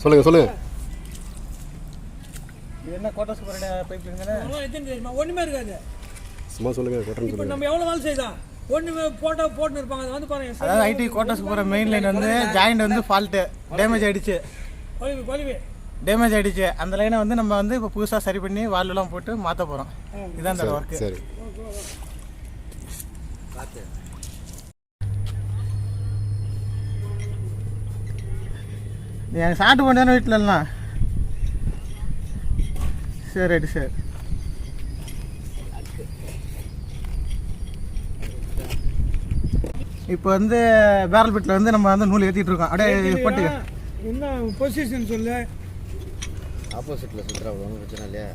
சொல்லுங்க. இது என்ன கோட்டா சூப்பர் பைப் லைன் ஒன்றுமே இருக்காது. சும்மா சொல்லுங்க. இப்போ நம்ம எவ்வளோ வேலை செய்தோம் ஒன்றுமே போட்டுன்னு இருப்பாங்க. அது வந்து பாருங்க, அதாவது ஐடி கோட்டா சூப்பர் மெயின் லைன் வந்து ஜாயிண்ட் வந்து ஃபால்ட்டு டேமேஜ் ஆகிடுச்சு. டேமேஜ் ஆகிடுச்சு. அந்த லைனை வந்து நம்ம வந்து இப்போ புதுசாக சரி பண்ணி வால்லாம் போட்டு மாற்ற போகிறோம். இதுதான் இந்த ஒர்க்கு. சரி. எனக்கு சாப்பிட்டு போட்டேன்னு வீட்டிலலாம். சரி ரைட்டு சார். இப்போ வந்து பேரல் பிட்டில் வந்து நம்ம வந்து நூல் ஏற்றிட்டு இருக்கோம். அப்படியே போட்டு என்ன பொசிஷன் சொல்லு. ஆப்போசிட்டில் சுற்றுறா ஒன்றும் பிரச்சனை இல்லையா?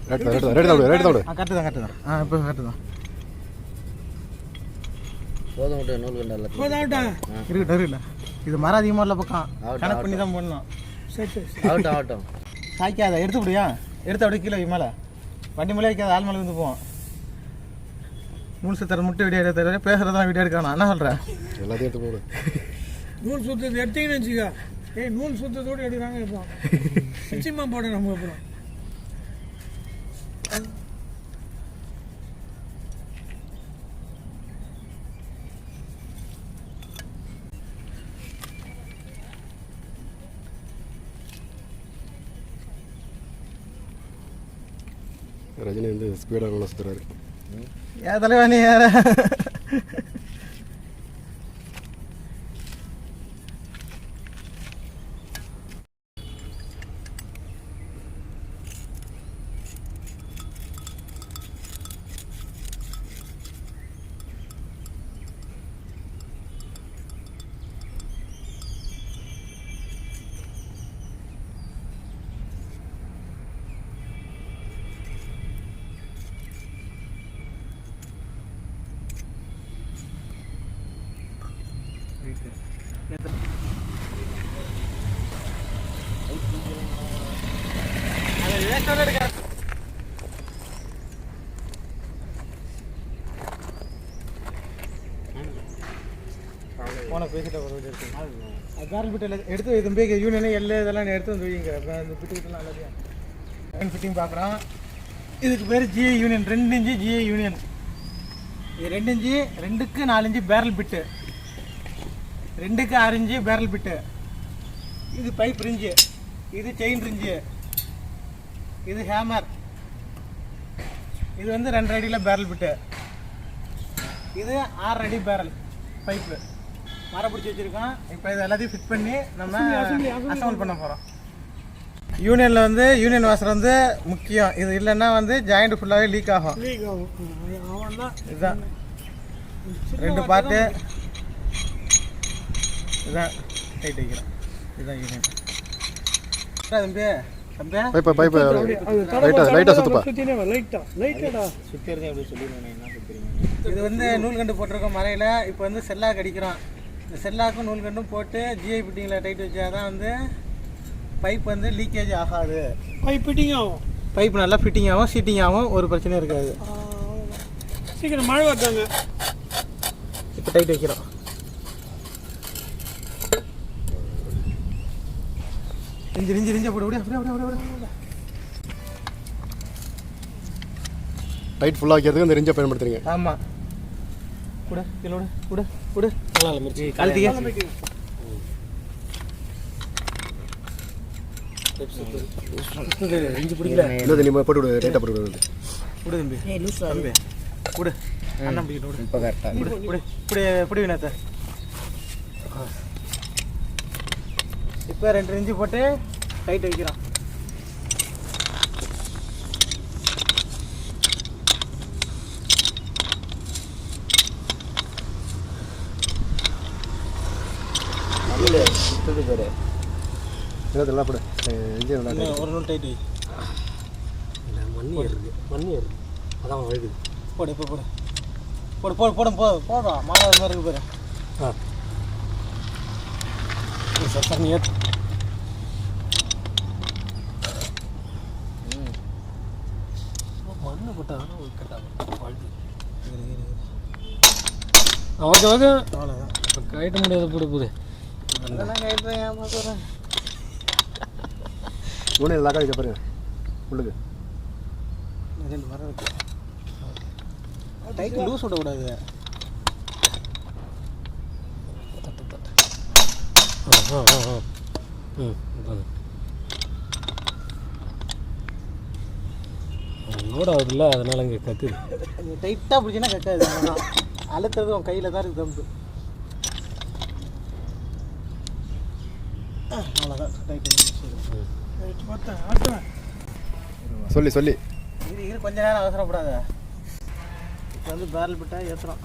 கரெக்டு தான். இப்போ கரெக்டு தான். போதும் விட்டு நூல் கண்டா இருக்கட்டும். இது மரம் அதிகமாக இல்லை பக்கம் கனெக்ட் பண்ணி தான் போடணும். ஆகட்டும் சாய்க்காத எடுத்து முடியா எடுத்து அப்படியே கீழே மேலே வண்டி மேலே வைக்காத ஆள் மேலே வந்து போவோம். நூல் சுத்தர மட்டும் வீடியோ எடுத்து பேசுகிறதெல்லாம் வீடியோ எடுக்கணும். என்ன சொல்கிறேன்? எல்லாத்தையும் எடுத்து போடு. நூல் சுத்தத்தை எடுத்தீங்கன்னு வச்சுக்கா. நூல் சுத்தத்தோடு எடுக்கிறாங்க இருப்போம். நிச்சயமாக போட நம்ம அப்புறம் ரஜினி வந்து ஸ்பீடாக நல்லா சுற்றுறாரு. ஏன் தலைவா நீ யார போன பேசிட்டு பேரல் பிட்டு எடுத்து இது பேக் யூனியன் எல்லாம் இதெல்லாம் எடுத்து வந்து வைங்க. இந்த பிட்டு கிட்டலாம் எல்லாத்தையும் ஃபிட்டிங் பார்க்குறோம். இதுக்கு பேர் GI union. 2 inch GI union. இது 2 இன்ச்சு 2க்கு 4 இன்ச்சு பேரல் பிட்டு, 2க்கு 6 இன்ச்சு பேரல் பிட்டு. இது பைப் ரிஞ்சு, இது செயின் ரிஞ்சு, இது ஹேமர், இது வந்து 2 அடியில் பேரல் பிட்டு, இது 6 அடி பேரல் பைப்பு மரம் பிடிச்சி வச்சுருக்கோம். இப்போ இது எல்லாத்தையும் ஃபிட் பண்ணி நம்ம அசம்பிள் பண்ண போகிறோம். யூனியனில் வந்து யூனியன் வாசர் வந்து முக்கியம். இது இல்லைன்னா வந்து ஜாயிண்ட் ஃபுல்லாகவே லீக் ஆகும். இதுதான் 2 பார்ட்டு. இதுதான் டைட் வைக்கிறோம். இதுதான் யூனியன். இது வந்து நூல்கண்டு போட்டிருக்கோம் மலையில். இப்போ வந்து செல்லாக்கு அடிக்கிறோம். இந்த செல்லாக்கும் நூல்கண்டும் போட்டு ஜிஐ ஃபிட்டிங்கில் டைட் வச்சா தான் வந்து பைப் வந்து லீக்கேஜ் ஆகாது. பைப் ஃபிட்டிங் ஆகும். பைப் நல்லா ஃபிட்டிங் ஆகும், சீட்டிங் ஆகும், ஒரு பிரச்சனையும் இருக்காது. சீக்கிரம் மழை வைக்காங்க. இப்போ டைட் வைக்கிறோம். ரிஞ்சு போடு. அப்படியே டைட் ஃபுல்லாக வைக்கிறதுக்கு அந்த ரிஞ்சை பயன்படுத்துறீங்க. ஆமாம். கூட நல்லா மிர்ச்சி காலத்துக்கு ரிஞ்சு பிடிக்கல. இல்லை நீ போட்டு விடு. டைட்டாக போட்டு விடு. விடு தம்பி. தம்பி விடு. அண்ணன் பிடிக்கணும். விடு. இப்போ கரெக்டாக இப்படி வினாத்த. இப்போ 2 இன்ச்சு போட்டு டைட் வைக்கிறோம். நல்லா போடு. ஒரு நூல் டைட் வை. மண்ணி ஏறுது அதான் வழுகுது. போடு. இப்போ போடும் மாலை மாதிரி இருக்கு பாரு. சார் நீ ஏற்று. மண்ணை போட்டால் ஒரு கட்டாகும் வாழ்க்கை. ஓகே அவ்வளோதான். இப்போ கட்ட முடியாத போடு அதெல்லாம் கைட்டு ஏமா சொல்கிறேன். யூனியன் லாக் ஆகிக்க பாருங்க உள்ளுக்கு. ரெண்டு வர இருக்கு. டைட் லூஸ் விடக்கூடாது. லோட் ஆகுதுல்ல, அதனால இங்கே கக்குது. டைட்டாக பிடிச்சின்னா கக்காது. அவ்வளோதான். அழுத்துறது உன் கையில் தான் இருக்குது தம்பு. அவ்வளோதான் டைட்டு. சொல்லி சொல்லி இது கொஞ்ச நேரம் அவசரப்படாத. இப்போ வந்து பேரல் பிட்டா ஏற்றுறோம்.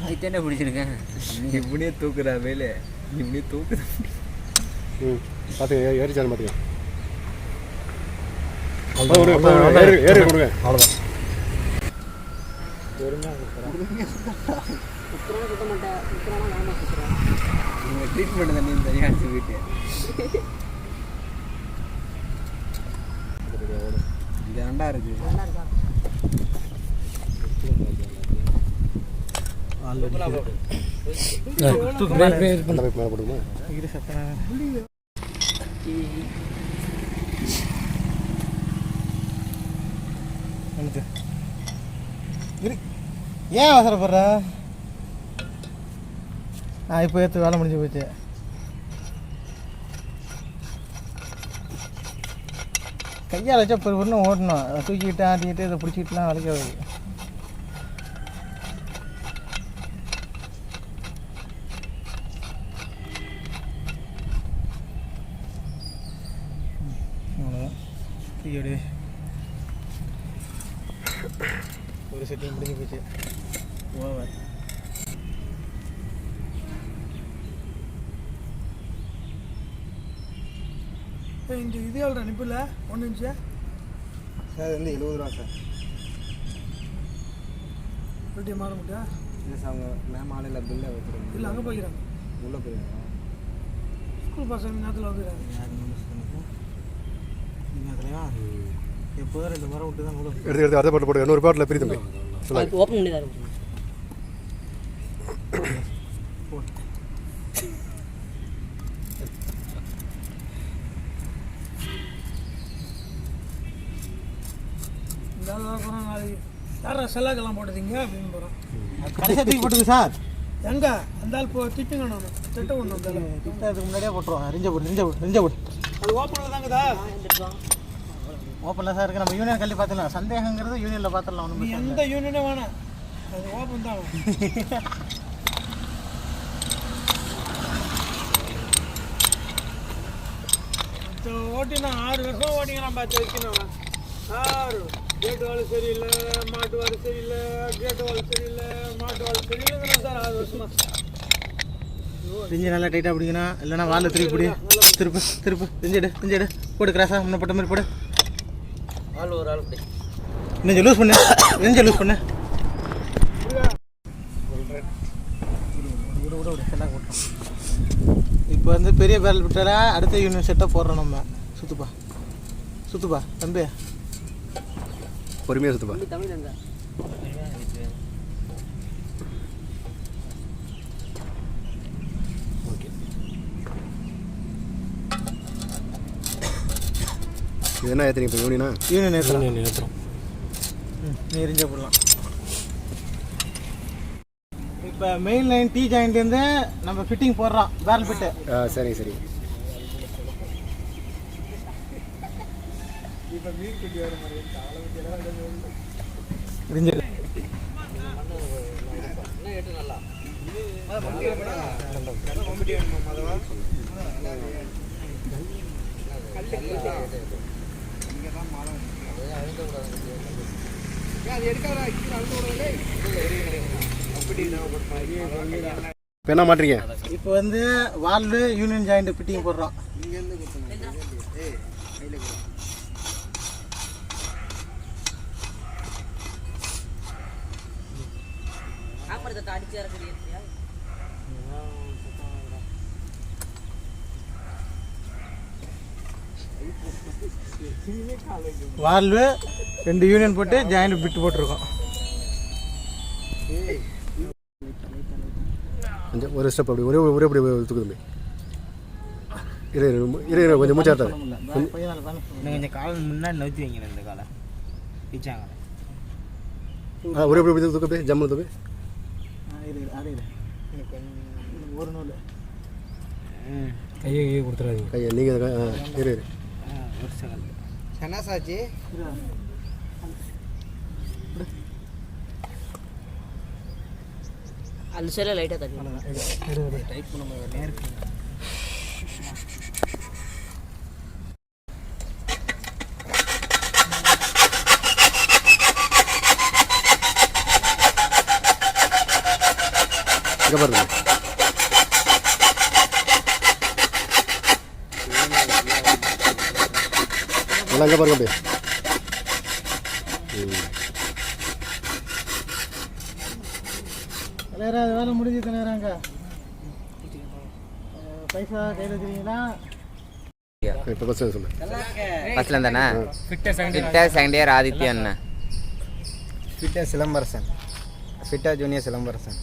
அதுதானே பிடிச்சிருக்கேன். நீ இப்படியே தூக்குறா வேலை, நீ இப்படியே தூக்குற. பார்த்து ஏறிச்சாரு பார்த்துக்க. ஏறி கொடுங்க. அவ்வளோதான். நீங்கள் ட்ரீட்மெண்ட் தானே தனியாக அடிச்சுக்கிட்டு. இது ரெண்டா இருக்கு. மேலே போட்டுக்குமா? இரு சத்தம். ஏன் அவசரப்படுற? நான் இப்போ எடுத்து வேலை முடிஞ்சு போச்சு. கையால் வச்சா பொறுன்னு ஓட்டணும். தூக்கிட்டு ஆட்டிக்கிட்டு இதை பிடிச்சிக்கிட்டுலாம் வளைக்காது. அவ்வளோதான். தூக்கி ஒரு செட்டிங் முடிஞ்சு போச்சு. ஓவர். இந்த இது எவ்வளோ நிப்பில் 1 இன்ச்சு சார் வந்து 70 ரூபா சார். ரொட்டியை மாற முடியா? இல்லை சார், அவங்க மேம் ஆலையில் பில்லை வச்சுருங்க. இல்லை அங்கே போய்க்கிறாங்க. உள்ளே போயிருக்காங்க. ஸ்கூல் பசங்க நேரத்தில் வந்துக்கிறாங்க. அதுலையா எப்போதும் 2 மரம் விட்டு தான் உள்ள எடுத்து அடுத்த பாட்டில் போட்டு 100 பாட்டில் பெரிய தம்பி சொல்லுங்கள். ஓப்பன் பண்ணி தான் இந்த ஆள் போகிறோம். நாளைக்கு யாரா செல்லாக்கெல்லாம் போட்டுதீங்க அப்படின்னு போகிறோம். கடைசியாக தூக்கி போட்டுது சார். எங்கே அந்த ஆள் திட்டுங்க நான் திட்ட ஒன்று வந்தாலும் திட்டத்துக்கு முன்னாடியே போட்டுருவோம். ரிஞ்ச போட்டு அது ஓப்பனில் தாங்கதா. ஓப்பனில் சார் இருக்குது. நம்ம யூனியன் கல்வி பார்த்துக்கலாம். சந்தேகங்கிறது யூனியனில் பார்த்துடலாம். நீ ஒன்றும் எந்த யூனியனே வேணாம், அது ஓப்பன் தான். ஓட்டினா 6 வருஷம் ஓட்டிங்கிறான் பார்த்து வைக்கணும். 6 கேட்டு வாழை சரியில்லை, மாட்டு வாழை சரியில்லை, கேட்டு வாழை சரியில்லை, மாட்டு வாழை சரியில்லைங்கிறோம் சார் 6 வருஷமா. ரிஞ்சு நல்லா டைட்டாக பிடிக்கணும். இல்லைனா வாலில் திருப்பி பிடி. திருப்பு திஞ்செடு போடு. கிராஸாக முன்ன போட்ட மாதிரி போடு. ஆள் ஒரு ஆள் இப்படி நெஞ்சு லூஸ் பண்ணு. இப்போ வந்து பெரிய பேரல் விட்டால அடுத்த யூனியன் செட்டாக போடுறோம் நம்ம. சுத்துப்பா தம்பி, பொறுமையாக சுற்றுப்பா. தமிழ் இருந்தா ஓகே. இது என்ன ஏற்றுறீங்க இப்போ யூனியனா? யூனியன் ஏற்றுறோம். ஏற்றுறோம். நீ எரிஞ்சா போடலாம். இப்போ மெயின் லைன் டீ ஜாயிண்ட்லேருந்து நம்ம ஃபிட்டிங் போடுறோம். Barrel fit. சரி சரி. ரிஞ்சு இப்போ என்ன மாட்டுறீங்க? இப்போ வந்து வால்வு யூனியன் ஜாயிண்ட் ஃபிட்டிங் போடுறோம். வால்வு 2 யூனியன் போட்டு ஜாயிண்ட் பிட்டு போட்டிருக்கோம். கொஞ்சம் ஒரு ஸ்டெப் அப்படி ஒரே ஒரே அப்படி தூக்குது. இரு கொஞ்சம் மூச்சாட்டாது. கொஞ்சம் காலம் முன்னாடி நவுத்தி வைங்க. இந்த காலை பிச்சாங்க. ஒரே அப்படி தூக்கு அப்படியே ஜம்மு தூக்கு. ஒரு நூல் கையை கொடுத்துறாதீங்க. கையை நீங்கள் இரு ஒரு செகண்ட். சனாசாச்சி அந்த சைடில் லைட்டாக தட்டி டைட் பண்ண நேருக்கு. இங்கே பாருங்க. எல்லாம் இங்கே பாருங்க அப்படியே. தலைவரா அது வேலை முடிஞ்சு தலைவராங்க. பைசா கையில் வச்சுருக்கீங்களா? இப்போ பஸ் சொல்லு. ஃபர்ஸ்ட்ல இருந்தானே ஃபிட்டர் செகண்ட் இயர் ஆதித்யா அண்ணா. Fitter Silambarasan. Fitter junior Silambarasan.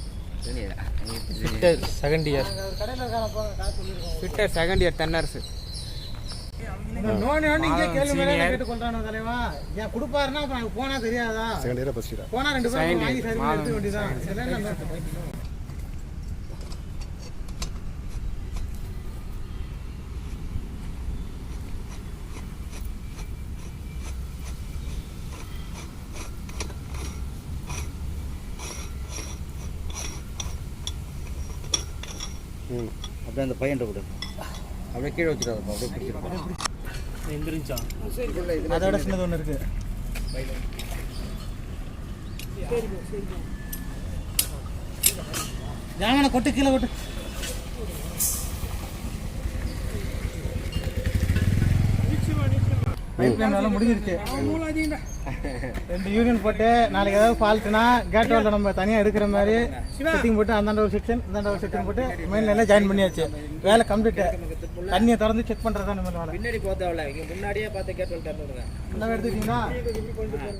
Fitter second year. கடையில் இருக்கான போங்க காசு சொல்லியிருக்கோம். Fitter second year Thennarasu. நோனி இங்கே கேள்வி மேலே கேட்டு கொண்டானோ தலைவா. ஏன் கொடுப்பாருன்னா அப்புறம் போனா தெரியாதா? செகண்ட் இயரா ஃபர்ஸ்ட் இயரா? போனா 2 பேரும் வாங்கி சரி எடுத்து வேண்டியதான். அப்படியே அந்த பையன் கூட அப்படியே கீழே வச்சுருவாங்க. அப்படியே பிடிச்சிருக்கோம். எந்திரிச்சா அதோட சின்னது ஒன்று இருக்கு. ஜாமனை கொட்டு கீழே கொட்டு. பைப் லைன் வேலை முடிஞ்சிருச்சு. 2 யூனியன் போட்டு நாளைக்கு ஏதாவது ஃபால்ட்னா கேட் வாலில் நம்ம தனியாக எடுக்கிற மாதிரி ஃபிட்டிங் போட்டு அந்தாண்ட ஒரு செக்ஷன் இந்தாண்ட ஒரு செக்ஷன் போட்டு மெயின் லைனில் ஜாயின் பண்ணியாச்சு. வேலை கம்ப்ளீட்டு. தண்ணியை திறந்து செக் பண்ணுறது தான் நம்ம வேலை. பின்னாடி போத்தவள இங்கே முன்னாடியே பார்த்து கேட் வால் திறந்து விடுங்க. நல்லா எடுத்துக்கிட்டீங்களா?